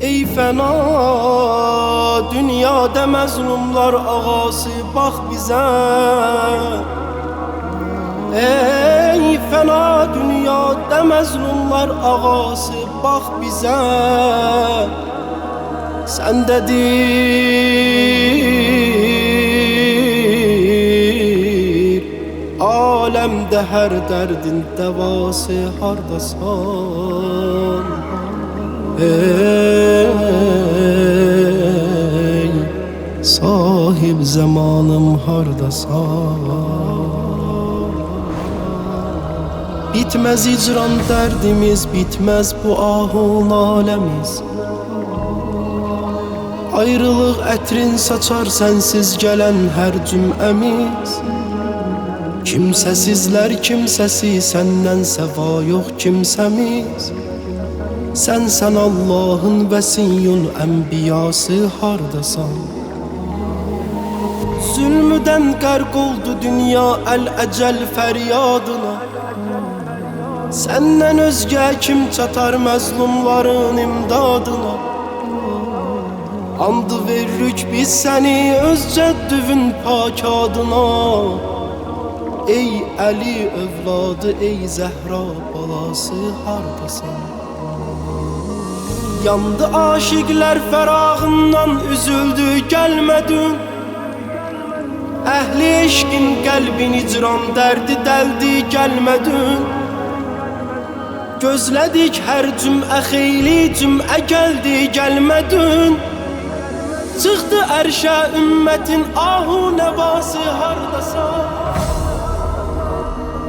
Ey fena dünyada məzlumlar ağası bax bizə. Ey fena dünyada məzlumlar ağası bax bizə. Səndədir aləmdə hər dərdin dəvası hardasan. Ey sahib zamanım hardasan. Bitmez icran derdimiz, bitmez bu ahun alemiz. Ayrılıq ətrin saçar sensiz gelen her cüm'emiz. Kimsesizler kimsesi, senden seva yok kimsemiz. Sen Allah'ın vəsiyyun enbiyası hardasan. Zulmüden qərq oldu dünya el-əcəl fəryadına. Səndən özgə kim çatar məzlumların imdadına. Andı veririk biz səni öz cəddüvün pak adına. Ey Əli övladı, ey Zəhra balası hardasan. Yandı aşıqlər fərağından, üzüldü gəlmədin. Əhli eşqin qəlbin icran dərdi dəldi gəlmədin. Gözlədik hər cümə xeyli cümə gəldi gəlmədin. Çıxdı ərşə ümmətin ahu nəvası hardasan.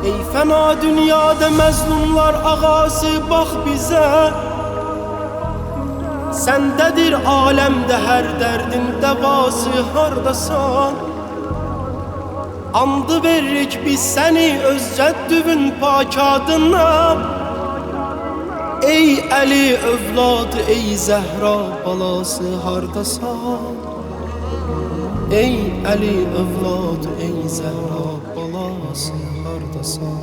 Ey fena dünyada məzlumlar ağası bax bizə. Səndədir aləmdə hər dərdin dəvası hardasan. Andı veririk biz səni öz cəddüvün pak adına. Ey Əli övladı, ey Zəhra balası hardasan. Ey Əli övladı, ey Zəhra balası hardasan.